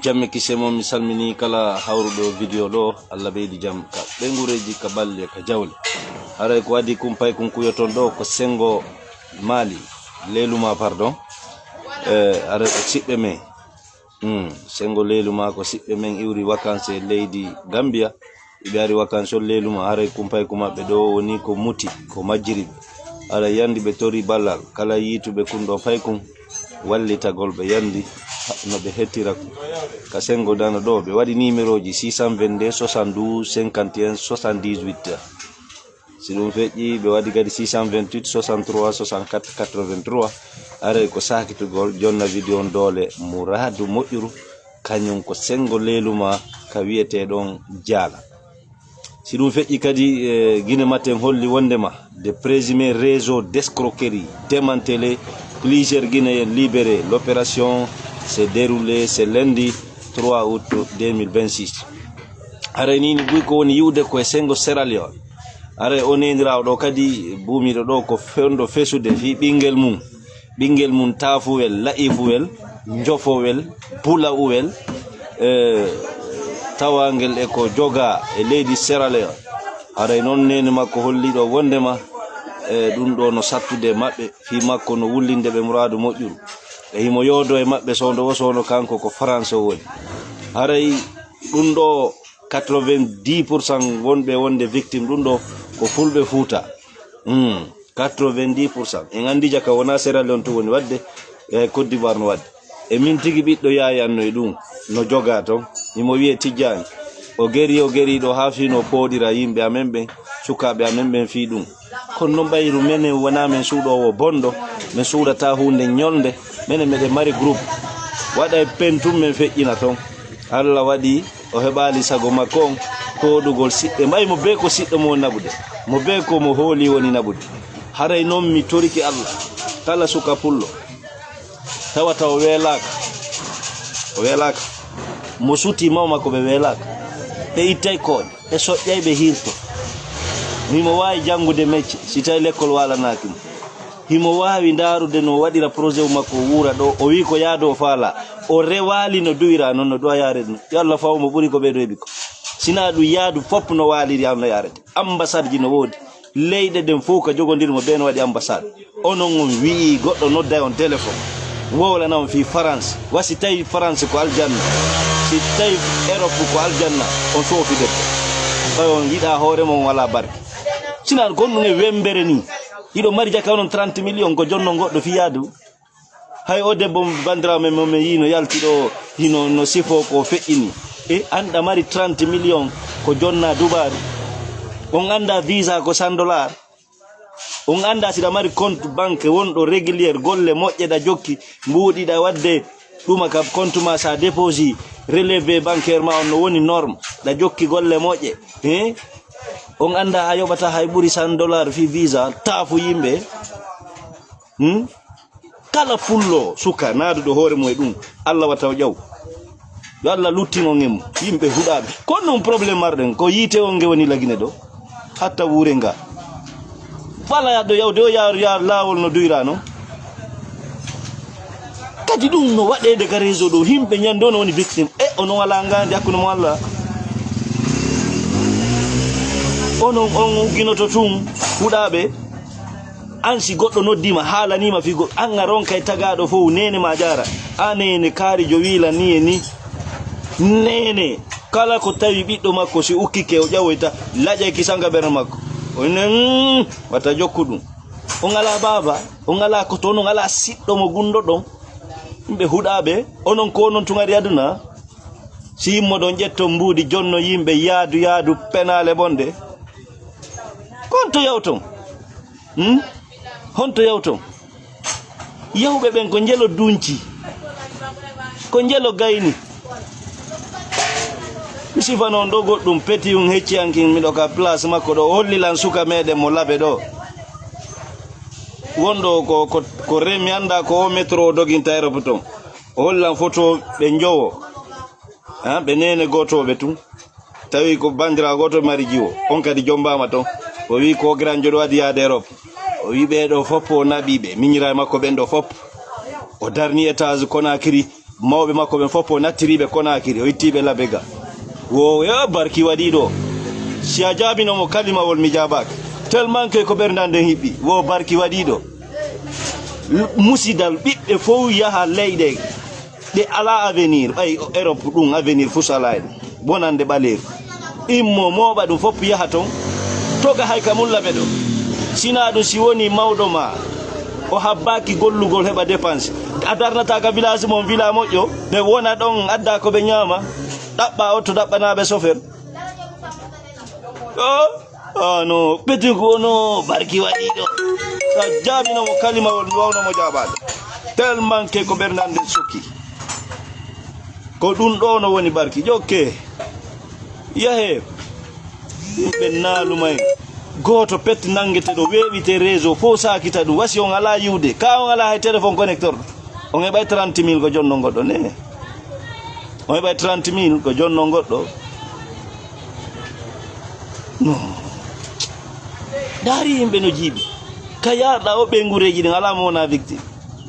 jamme kisemo mi salmini kala hawruɗo vidéo ɗo Allah ɓeydi jam ka ɓengureji ka balle ka jawle haray ko wadi kumpay kunkuyoton ɗo ko sengo Mali leluma pardon aray ko siɓɓe men sengo leluma ko siɓɓe men iwri vacances leydi Gambia ɓe ari vacances leluma haray kumpay ko maɓɓe ɗo woni ko muti ko majjiriɓe aray yandi ɓe tori ballal kala yituɓe kunɗo faykun wallitagol ɓe yandi no ɓe hettira ka sengo dano ɗo ɓe waɗi numéro ji 622 72 51 78 si ɗum feƴƴi ɓe waɗi kadi 628 63 64 83 aray ko sakitugol jonna vidéo on doole Mouradu moƴƴuru kañum ko sengo leluma ka wiyeteɗon Diala si ɗum feƴƴi kadi guine matten holli wondema de présumé réseau d'escroquerie démantelé plusieurs Guinéens libérés. L'opération s'est déroulée ce lundi 3 août 2026. Are ni buy ko woni yiwde ko sengo Sierra Leone. Are oneniraw do kadi buumido do ko fendo fesude fi bingel mum tafuwel laifuwel njofowel bulawel tawangel e ko joga e leydi Sierra Leone. Are non nene makko hollido wondema ɗum ɗo no sattude maɓɓe fi makko no wullinde ɓe Mouradu moƴƴuru e himo yodo e maɓɓe sondo wosono kanko ko France woni haray ɗum ɗo 90% wonɓe wonde victime ɗum ɗo ko fulɓe Fuuta 90% en andi jaka wona Sierra Leone to woni wadde e Côte d'Ivoire no wadde e min tigi ɓiɗɗo yayanno e ɗum no joga ton himo wiye Tijjani o geri ɗo ha fino poɗira yimɓe amen ɓen sukaɓe amen ɓen fi ɗum kono non ɓayru menen wona men suuɗowo bonɗo min suuɗata hunde ñolde menen meɗen mari groupe waɗa e pentum men feƴƴina ton Allah waɗi o heɓali sago makko on toɗugol siɗɗe mbayi mo be ko siɗɗo mo naɓude mo be ko mo hooli woni naɓude haray noon mi toriki Allah kala suka pullo tawata o welaka mo suti mawma ko ɓe welaka ɓe ittay koƴe ɓe soƴƴay ɓe hirto himo wawi jangude mecce si tawi l'école walanaki mo himo wawi darude no waɗira projet makko wuura ɗo o wi ko yaado o faala o rewali no duwira noon no duwa yarede no yo Allah faw mo ɓuuri ko ɓeɗo heeɓi ko sina ɗum yaadu fop no waliri an no yarete ambassade ji no woodi leyɗe ɗen fof ko jogodirmo ɓe no waɗi ambassade onon on wii goɗɗo nodda on téléphone wowlana on fi France wasi tawi France ko aljanna si tawi Europe ko aljanna on soofidete ɓay on yiɗa hoore mon wala barke sinan gonɗum e wembere ni iɗo mari jaka onon 30 millions ko jonno goɗɗo fiyadu hay o debbo bandirawo men momin yino yaltiɗo hino no sifo ko feƴƴini e anɗa mari 30 millions ko jonna dubari on anda visa ko $100 on anda siɗa mari compte banque wonɗo régulière golle moƴƴe ɗa jokki mbuɗiɗa wadde ɗuma ka compte ma sa déposi relevé bancaire ma on no woni norme ɗa jokki golle moƴƴe on anda a yoɓata hay ɓuri $100 fi visa taafu yimɓe kala pullo suka naaduɗo hoore mum e ɗum Allah watta o ƴaw yo Allah luttinon en yimɓe huɗaɓe kono ɗum probléme marɗen ko yiite on ge woni lagine ɗo hatta wuure nga wala yaɗɗo yawde o ya lawol no duyra noon kadi ɗum no waɗede ka réseau ɗo yimɓe ñande o no woni victime ono wala ngandi hakkude mo Allah onon on ugginoto tun huɗaɓe an si goɗɗo noddima haalanima fi goɗɗo an a ronkay tagaɗo fof nene ma jara a nene kaarijo wiila ni e ni nene kala ko tawi ɓiɗɗo makko si ukkike o ƴawoyta laƴay kisanga ɓernde makko one watta jokku ɗum on ala baba on ala ko to onon ala siɗɗo mo gundo ɗon yimɓe huɗaɓe onon ko onon tun ari aduna si yimmo ɗon ƴetto mbuudi jonno yimɓe yaadu penale bonde honto yawton honto yawton yawɓe ɓen ko jelo dunci ko jelo gayni mi sifa noon ɗo goɗɗum peti um hecciyankin miɗo ka place makko ɗo hollilan suka meɗen mo laaɓe ɗo wonɗo ko remi anda ko o métro o doginta aéroport ton o hollilan photo ɓe jowo ɓe nene gotoɓe tun tawi ko bandira goto mari jiwo on kadi jombama ton o wi ko granjo ɗo waɗi yaade Europe o wi ɓeɗo fop o naɓiɓe miñira makko ɓen ɗo fop o darni étage Conakry mawɓe makko ɓen fof o nattiriɓe Konakiri o ittiɓe Labega wo yo barki waɗiɗo si a jaabinomo kalimawol mi jabaki tellement que ko ɓerdande hiɓɓi wo barki waɗiɗo musidal ɓiɓɓe fof yaha leyɗe ɗe ala avenir ɓay Europe ɗum avenir fusala ɗum bonande ɓaleeru immo moɓa ɗum fof yaha ton toga hay ka mullaɓe ɗo sina ɗum si woni mawɗo ma o habbaki gollugol heɓa dépense a darnata ka village mon villa moƴƴo ɓe wona ɗon adda ko ɓe ñaama ɗaɓɓa o to ɗaɓɓanaɓe chauffeur no ɓeti ko no barki waɗiɗo sa jaabinomo kalimawol mi wawnomo jaɓade tellement que ko ɓerdande sukki ko ɗum ɗo no woni barki jokke yahe yimɓe naalumay goto petti nangueteɗo weɓite réseau fo sakita ɗum wasi on ala yiwde ka on ala hay téléphone connecteur on heɓay 30 000 ko jonno goɗɗo ne on heɓay 30 000 ko jonno goɗɗo non daari yimɓe no jiiɓi ka yarɗa o ɓengureji ɗin ala mo wona victime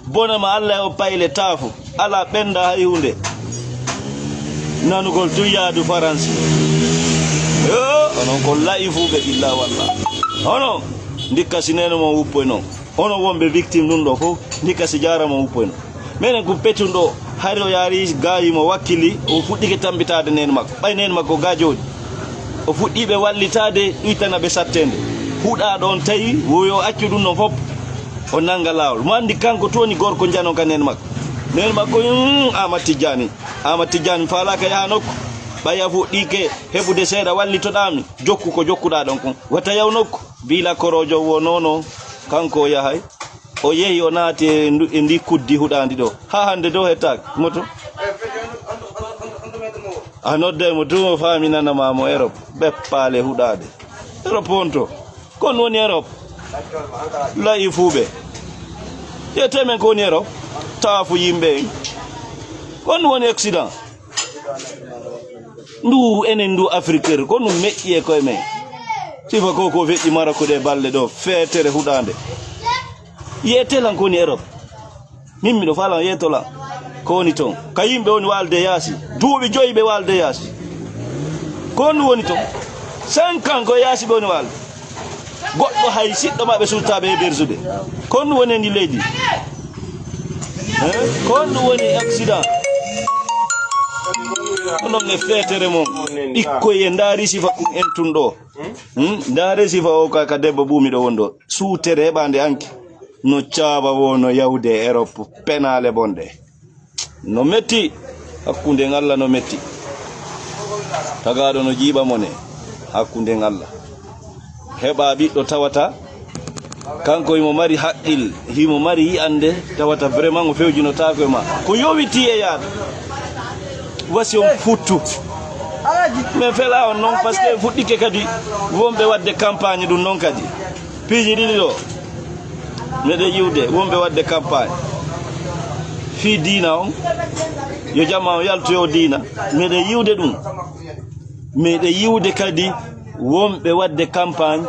bonama Allah o payle taafu ala ɓenda hay hunde nanugol tun yaadu France onon ko laifuɓe ɓilla walla ono ndikka si nene mo wuppoy noon ono wonɓe victime ɗum ɗo fof ndikka si jaramo wuppoy noon minen ko petun ɗo hari o yaari gayimo wakkili o fuɗɗike tambitade nene makko ɓay nene makko ga jooɗi o fuɗɗiɓe wallitade ɗuytanaɓe sattede huuɗa ɗon tawi woyo accu ɗum noon fof o nanga lawol mo andi kanko toni gorko jano ka nene makko Amat Tidiani falaka yaha nokku ɓaya fuɗɗike heɓude seeɗa wallitoɗami jokku ko jokkuɗa ɗon kon wata yaw nokku bila korojo wo nono kanko o yahay o yehi o naati e ndi kuddi huɗandi ɗo ha hande dow hettaki moto a nodda mo tumo faminanamamo Europe ɓeppale huɗade Europe wonto kon woni Europe layi fuuɓe yetemen ko woni Europe taafu yimɓe kon woni accident ndu enen ndu africaire ko ɗum meƴƴi e koye men sifa ko feƴƴi Maroc ɗe balɗe ɗo feetere huɗande yetelan ko woni Europe min miɗo falan yetolan ko woni toon ka yimɓe woni walde yaasi duuɓi 5 ɓe walde yaasi ko ndu woni toon 5 ans ko yaasi ɓe woni walde goɗɗo hay siɗɗo maɓɓe suttaɓe e bersude ko ndu woni ndi leydi ko ndu woni accident onon e feetere mon ɓikkoye ndaari sifa kum en tun ɗo ndaare sifa o ka debbo ɓuumi ɗo won ɗo suutere heɓande anki no caaba wono yawde Europe penale bonɗe no metti hakkunde Allah no metti tagaɗo no jiiɓa mone hakkunde Allah heɓa ɓiɗɗo tawata kanko himo mari haqqil himo mari yi'ande tawata vraiment o fewjinotako e ma ko yowiti e yaade wasi on futtu mais fela on noon par ce que fuɗɗike kadi wonɓe wadde campagne ɗum noon kadi piiji ɗiɗi ɗo meɗe yiwde wonɓe wadde campagne fi diina on yo jamma o yaltoyo diina meɗe yiwde ɗum meɗe yiwde kadi wonɓe wadde campagne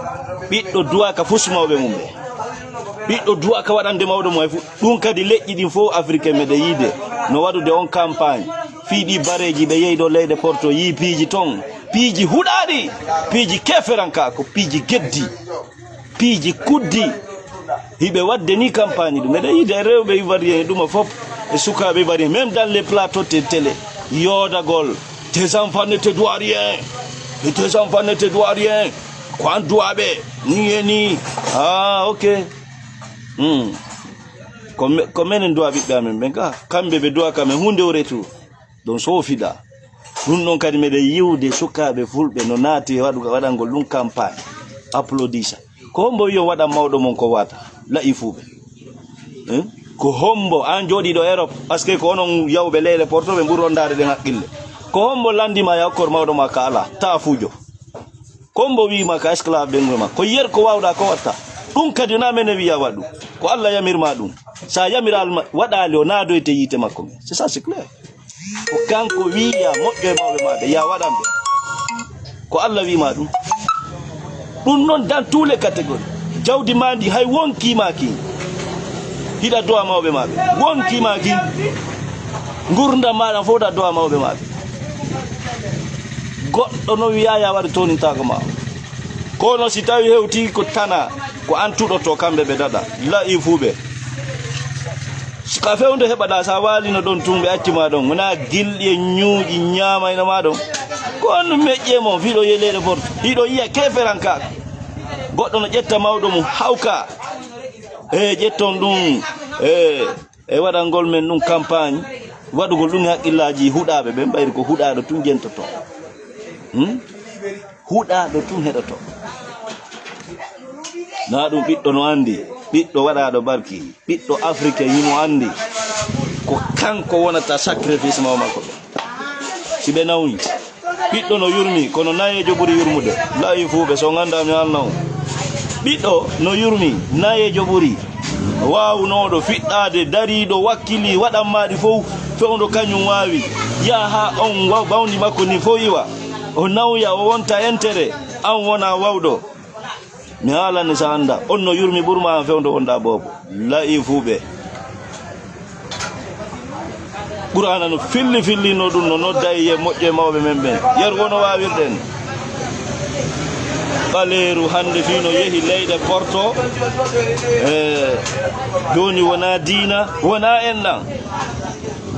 ɓiɗɗo duwaka fusmawɓe mum ɓe ɓiɗɗo duwaka waɗande mawɗo mo fu ɗum kadi leƴƴi ɗin fof africain meɗe yiide no waɗude on campagne fiiɗi bareji ɓe yeyi ɗo leyɗe Porto yi piiji ton piiji huɗaɗi piiji keferanka ko piiji geddi piiji kuddi hiɓe wadde ni campagne ɗum meɗe yiide rewɓe ivoirien ɗuma fof e sukaɓe ivoirien même dans les plateaux de télé yodagol tes enfants ne te doivent rien et tes enfants ne te doivent rien ko an duwaɓe ni e ni ok ko menen duwa ɓiɓɓe amen ɓen ka kamɓe ɓe duwa kamen hunde o retour ɗon sofiɗa ɗum ɗon kadi meɗe yiwde sukaɓe fulɓe no naati waɗangol ɗum campagne applaudissa ko hombo wi on waɗan mawɗo mon ko wata layi fuuɓe ko hombo an jooɗiɗo Europe par ce que ko onon yawɓe leyɗe Porto ɓe ɓuri rondade ɗen haqqille ko hombo landima ya hokkor mawɗo ma ka ala ta fuujo ko hombo wima ka esclave ɓengue ma ko yer ko wawɗa ko watta ɗum kadi na mene wiya waɗu ko Allah yamirma ɗum sa yamiral waɗali o naadoyte yiite makko men c'est ça c'est clair ko kanko wiya moƴƴo e mawɓe maɓe ya waɗanɓe ko Allah wima ɗum noon dans tous les catégories jawdi mandi hay wonkima ki hiɗa dowa mawɓe maɓe wonkima ki gurda maɗa foda do'a mawɓe maɓe goɗɗo no wiyaya waɗi tonintago ma kono si tawi hewti ko tana ko antuɗo to kamɓe ɓe dada la'i fuɓe ka fewde heɓaɗa sa walino ɗon tumɓe accima ɗon wona gilɗi e ñuuƴi ñamayno ma ɗon ko on meƴƴemo fiɗo yeleɗe porto hiɗo yiya keferanka goɗɗo no ƴetta mawɗo mum hawka ƴetton ɗum e waɗangol men ɗum campagne waɗugol ɗum haqqillaji huɗaɓe ɓe ɓayri ko huɗaɗo tun jentoto huɗaɗo tun heɗoto na ɗum ɓiɗɗo no andi ɓiɗɗo waɗaɗo barki ɓiɗɗo afrique yimo andi ko kanko wonata sacrifice maw makko ɗo si ɓe nawni ɓiɗɗo no yurmi kono nayejo ɓuuri yurmude layi fuɓe so ganda mi halna on ɓiɗɗo no yurmi nayejo ɓuuri wawnoɗo fiɗɗade dariɗo wakkili waɗanmaɗi fof fewdo kañum wawi yaha on bawdi makko ni fof iwa o nawya o wonta entere an wona wawɗo mi haalani sa anda on no yurmi ɓurma an fewdo wonɗa bobo layi fuɓe qur'ana no fillino ɗum no nodda e moƴƴo e mawɓe men ɓen yer wono wawirɗen ɓaleeru hande fino yehi leyɗe porto joni wona diina wona enɗan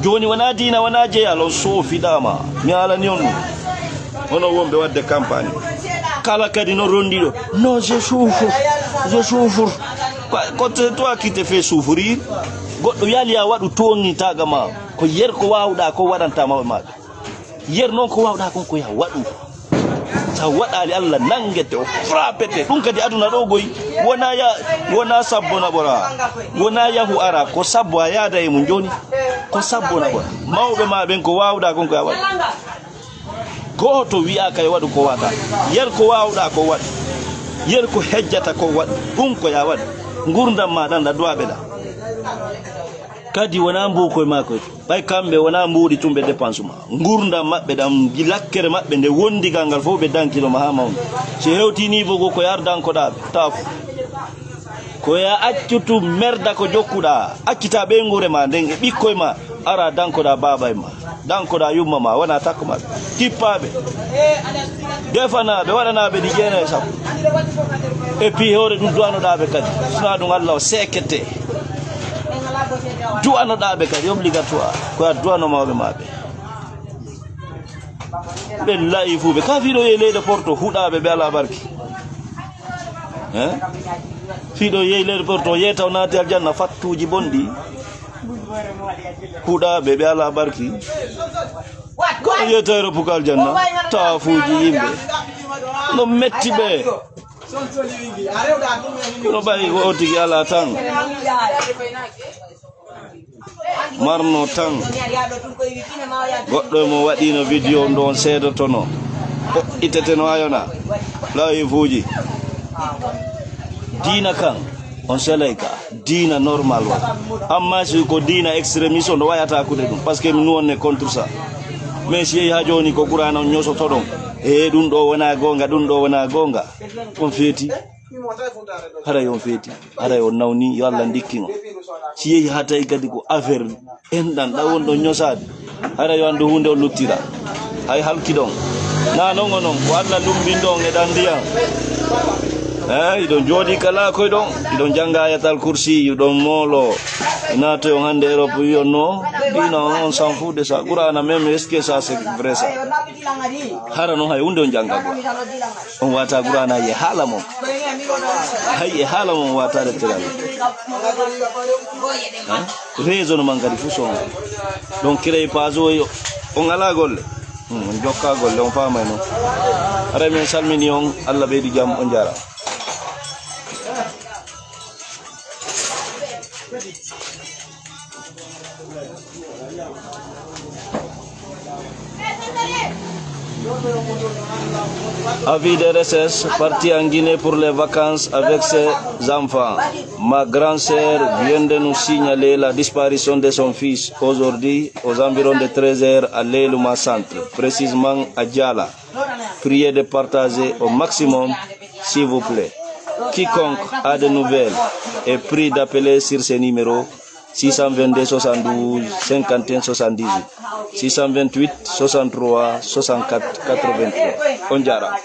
joni wona diina wona jeyal on soofiɗama mi alani on ɗum hono wonɓe wadde campagne kala kadi no rondiɗo non je souffre kote toi qui te fait souffrir goɗɗo yaali a waɗu toŋitaga ma ko yer ko wawɗa ko waɗanta maɓe maɓe yer noon ko wawɗa kon ko ya waɗu sa waɗali Allah nangete o frappete ɗum kadi aduna ɗo goyi wona sabbo naɓora wona yahu ara ko sabbo a yaada e mum joni ko sabbo naɓora mawɓe ma ɓen ko wawɗa kon ko ya waɗu goto wiyaka e waɗu ko wata yer ko wawɗa ko waɗu yer ko hejjata ko waɗu ɗum ko ya waɗu gurdam ma ɗan ɗa duwaɓe ɗa kadi wona mbukoye makoye ɓay kamɓe wona mbuuɗi tumɓe dépense ma gurdam maɓɓe ɗam lakkere maɓɓe nde wondigal ngal fof ɓe dankiloma ha mawni so hewti niveau go ko yardankoɗaɓe taf koya accutu merda ko jokkuɗa accita ɓeygure ma nden e ɓikkoye ma ara dankoɗa baba e ma dankoɗa yumma ma wona takko maɓɓe tippaɓe defanaɓe waɗanaɓe ɗi jeena e sappo et puis hewre ɗum duwanoɗaɓe kadi sona ɗum Allah o sekete duwanoɗaɓe kadi obligatoire koya duwano mawɓe maɓe ɓe layi fuɓe ka fiɗo yehi leyɗe porto huɗaɓe ɓe ala barki fiɗo yehi leyɗe porto yeytaw naati aljanna fattuji bonɗi huɗaɓe ɓe ala barki kono yeytayro puka aljanna tafuji yimɓe no metti ɓe kono ɓayi ko o tigi ala tan marno tan goɗɗo mo waɗino vidéo ndo on seedotono o iteteno ayona layi fuuji diina kan on selay ka diina normal wa amma si ko diina extrémiste on wayata kude ɗum par ce que mi nuwonne contre ça mais si yehi ha joni ko qur'ana on ñosoto ɗon e ɗum ɗo wona gonga ɗum ɗo wona gonga on feeti haray on feeti haray on nawni yo Allah ndikki on si yehi ha tawi kadi ko affaire enɗan ɗa won ɗon ñosade haray yo andu hunde on luttira hay halki ɗon na non o noon ko Allah lumbin ɗon e ɗan ndiyam iɗon jooɗi kala koye ɗon iɗon jangga ayatal kursi iɗon moolo nato on hande Europe wiyon no dina on s'en fout de ça qur'ana même est ce que ça c'est vrai ça hara noon hay hunde on jangga go on wata qur'ana ye haala mom hay e haala mom wata deftere raisonnement kadi fu son donc créé pas o on ala golle on jokka golle on famay noon ara men salmini on Allah ɓeydi jam on jara. Avis de RSS, parti en Guinée pour les vacances avec ses enfants. Ma grande sœur vient de nous signaler la disparition de son fils aujourd'hui aux environs de 13h à l'Elouma Centre, précisément à Djala. Priez de partager au maximum, s'il vous plaît. Quiconque a de nouvelles est prie d'appeler sur ce numéro 622 72 51 78 628 63 64 83 on jarama.